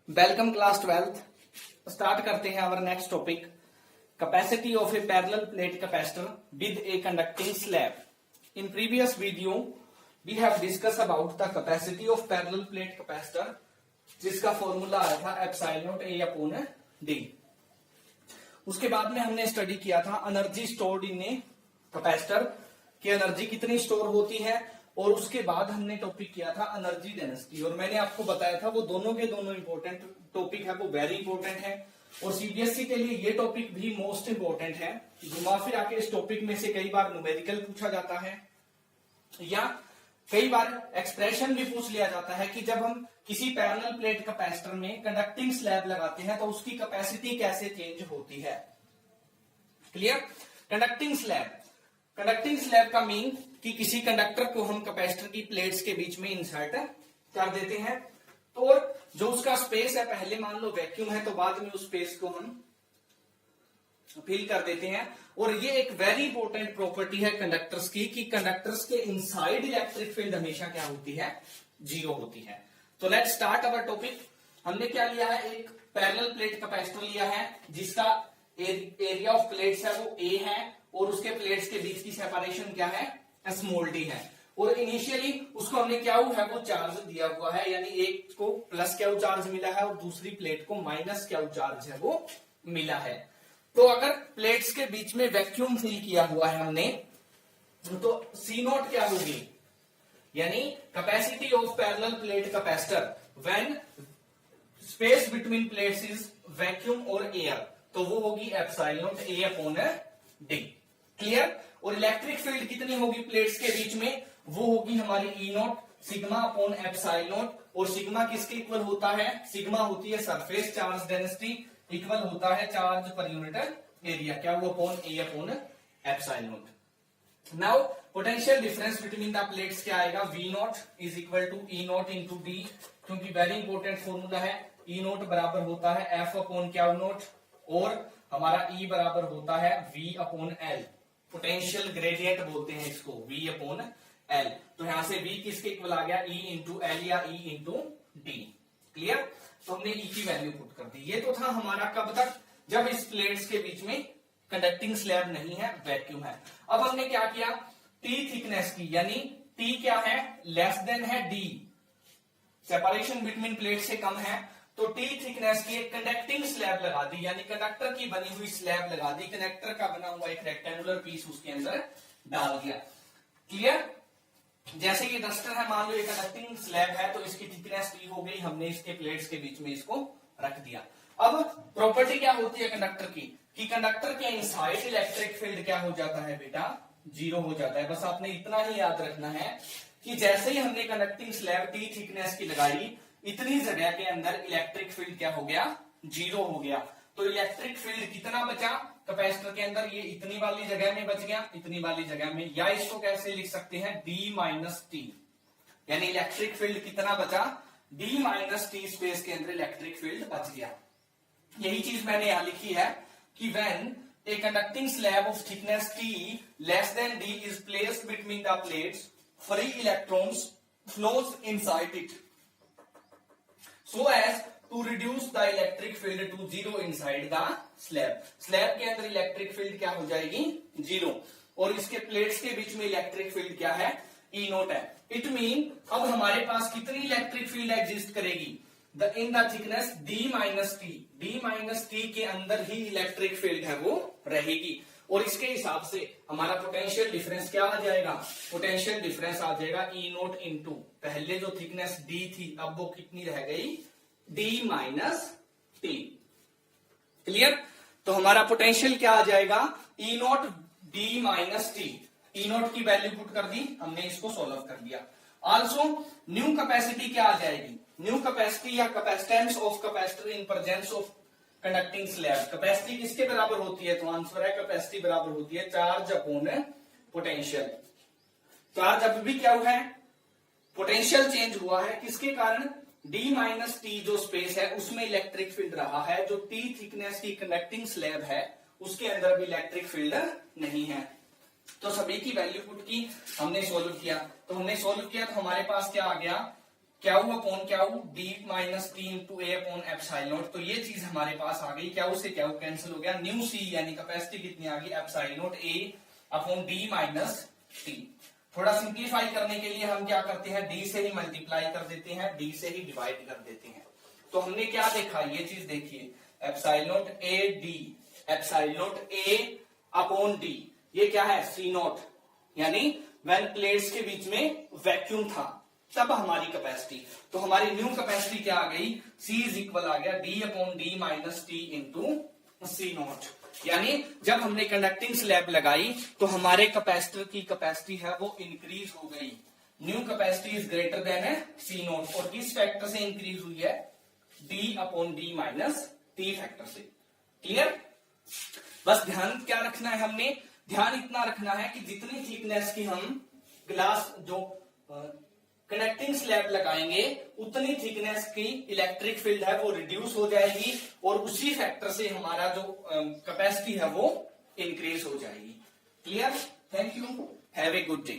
Welcome class 12th। Start करते हैं our next topic, capacity of a parallel plate capacitor with a conducting slab. In previous video we have discuss about the capacity of parallel plate capacitor, जिसका formula आया था epsilon naught A upon d. उसके बाद में हमने study किया था energy stored in a capacitor की एनर्जी कितनी स्टोर होती है, और उसके बाद हमने टॉपिक किया था एनर्जी डेंसिटी। और मैंने आपको बताया था वो दोनों के दोनों इंपॉर्टेंट टॉपिक है, वो वेरी इंपॉर्टेंट है, और सीबीएसई के लिए ये टॉपिक भी मोस्ट इंपॉर्टेंट है। घुमा फिर आके इस टॉपिक में से कई बार न्यूमेरिकल पूछा जाता है या कई बार एक्सप्रेशन भी पूछ लिया जाता है कि जब हम किसी पैरेलल प्लेट कैपेसिटर में कंडक्टिंग स्लैब लगाते हैं तो उसकी कैपेसिटी कैसे चेंज होती है। क्लियर? कंडक्टिंग स्लैब का मीन कि किसी कंडक्टर को हम कैपेसिटर की प्लेट्स के बीच में इंसर्ट कर देते हैं, तो जो उसका स्पेस है, पहले मान लो वैक्यूम है तो बाद में उस स्पेस को हम फिल कर देते हैं। और ये एक वेरी इंपॉर्टेंट प्रॉपर्टी है कंडक्टर्स की कि कंडक्टर्स के इनसाइड इलेक्ट्रिक फील्ड हमेशा क्या होती है? जीरो होती है। तो लेट्स स्टार्ट अवर टॉपिक। हमने क्या लिया है? एक पैरेलल प्लेट कैपेसिटर लिया है जिसका एरिया ऑफ प्लेट्स है वो ए है, और उसके प्लेट्स के बीच की सेपरेशन क्या है? स्मॉल डी है। और इनिशियली उसको हमने क्या हुआ है वो चार्ज दिया हुआ है, यानी एक को प्लस क्या चार्ज मिला है और दूसरी प्लेट को माइनस क्या चार्ज है वो मिला है। तो अगर प्लेट्स के बीच में वैक्यूम फिल किया हुआ है हमने, तो सी नॉट क्या होगी? यानी capacity of parallel plate capacitor when space between plates is vacuum और एयर, तो वो होगी epsilon naught A upon D. Clear? और इलेक्ट्रिक फील्ड कितनी होगी प्लेट्स के बीच में? वो होगी हमारी E naught sigma upon epsilon naught. और सिग्मा किसके इक्वल होता है? सिग्मा होती है सरफेस चार्ज डेंसिटी, इक्वल होता है चार्ज पर यूनिट एरिया, क्या वो upon A upon epsilon naught. Now potential difference between the plates क्या आएगा? V naught is equal to E naught into d, क्योंकि वेरी इंपॉर्टेंट फॉर्मूला है। E not बराबर होता है एफ अपॉन क्या नॉट, और हमारा ई बराबर होता है V upon l. Potential gradient बोलते हैं इसको, V अपॉन एल। तो यहां से V किसके इक्वल आ गया? E इंटू एल या E इंटू डी। क्लियर? तो हमने E की वैल्यू पुट कर दी। ये तो था हमारा कब तक? जब इस प्लेट्स के बीच में कंडक्टिंग स्लैब नहीं है, वैक्यूम है। अब हमने क्या किया? T थिकनेस की, यानी T क्या है? लेस देन है D, सेपरेशन बिटवीन प्लेट से कम है, तो T थिकनेस की एक कंडक्टिंग स्लैब लगा दी, यानी कंडक्टर की बनी हुई स्लैब लगा दी। कंडक्टर का बना हुआ एक रेक्टेंगुलर पीस उसके अंदर डाल दिया। क्लियर? जैसे ये डस्टर है, मान लो ये कंडक्टिंग स्लैब है, तो इसकी थिकनेस T हो गई, हमने इसके प्लेट्स के बीच में इसको रख दिया। अब प्रॉपर्टी क्या होती है कंडक्टर की कि कंडक्टर के इनसाइड इलेक्ट्रिक फील्ड क्या हो जाता है बेटा? जीरो हो जाता है। बस आपने इतना ही याद रखना है कि जैसे ही हमने कंडक्टिंग स्लैब T थिकनेस की लगाई, इतनी जगह के अंदर इलेक्ट्रिक फील्ड क्या हो गया? जीरो हो गया। तो इलेक्ट्रिक फील्ड कितना बचा कैपेसिटर के अंदर? ये इतनी वाली जगह में बच गया, इतनी वाली जगह में। या इसको कैसे लिख सकते हैं? D माइनस टी, यानी इलेक्ट्रिक फील्ड कितना बचा? D माइनस टी स्पेस के अंदर इलेक्ट्रिक फील्ड बच गया। यही चीज मैंने यहां लिखी है कि when A conducting slab of thickness T less than D is placed between the plates, free electrons flows inside it so as to reduce the electric field to zero inside the slab। Slab के अंदर electric field क्या हो जाएगी? Zero. और इसके plates के बीच में इलेक्ट्रिक फील्ड क्या है? ई नॉट है। इट मीन अब हमारे पास कितनी इलेक्ट्रिक फील्ड एग्जिस्ट करेगी? In the thickness D minus T, D minus T के अंदर ही इलेक्ट्रिक फील्ड है वो रहेगी। और इसके हिसाब से हमारा पोटेंशियल डिफरेंस क्या आ जाएगा? पोटेंशियल डिफरेंस आ जाएगा ई नॉट इंटू पहले जो थिकनेस D थी, अब वो कितनी रह गई? D minus T. क्लियर? तो हमारा पोटेंशियल क्या आ जाएगा? E naught D minus T. E naught की वैल्यू पुट कर दी हमने, इसको सोल्व कर दिया। आल्सो न्यू कैपेसिटी क्या आ जाएगी? न्यू कैपेसिटी या capacitance of capacitor in presence of conducting slab. Capacity किसके बराबर होती है? तो आंसर है कैपेसिटी बराबर होती है चार्ज अपॉन पोटेंशियल। चार्ज अब भी क्या हुआ है? पोटेंशियल चेंज हुआ है। किसके कारण? D माइनस टी जो स्पेस है उसमें इलेक्ट्रिक फील्ड रहा है, जो T थिकनेस की कंडक्टिंग स्लैब है उसके अंदर भी इलेक्ट्रिक फील्ड नहीं है। तो सभी की वैल्यू पुट की, हमने सोल्व किया। तो हमने सोल्व किया तो हमारे पास क्या आ गया? Q upon Q D minus T into A upon epsilon naught. तो ये चीज हमारे पास आ गई, क्याऊ से क्याऊ कैंसिल हो गया, न्यू सी यानी कैपेसिटी कितनी आ गई, epsilon not A upon d minus T. थोड़ा सिंप्लीफाई करने के लिए हम क्या करते हैं, डी से ही मल्टीप्लाई कर देते हैं, डी से ही डिवाइड कर देते हैं। तो हमने क्या देखा, ये चीज देखिए, epsilon not A D, epsilon not A upon D, ये क्या है, सी नॉट, यानी व्हेन प्लेट्स के बीच में वैक्यूम था तब हमारी कैपेसिटी। तो हमारी न्यू कैपेसिटी क्या आ गई, C इज इक्वल आ गया d upon d minus T into C naught. यानी जब हमने कंडक्टिंग स्लैब लगाई तो हमारे कैपेसिटर की कैपेसिटी है वो इंक्रीज हो गई, new capacity is greater than C naught. और किस फैक्टर से इंक्रीज हुई है, d upon d minus t factor से। क्लियर। बस ध्यान क्या रखना है, हमने ध्यान इतना रखना है कि जितनी थिकनेस की हम ग्लास जो कनेक्टिंग स्लैब लगाएंगे उतनी थिकनेस की इलेक्ट्रिक फील्ड है वो रिड्यूस हो जाएगी और उसी फैक्टर से हमारा जो कैपेसिटी है वो इंक्रीज हो जाएगी। Clear. Thank you, have a good day.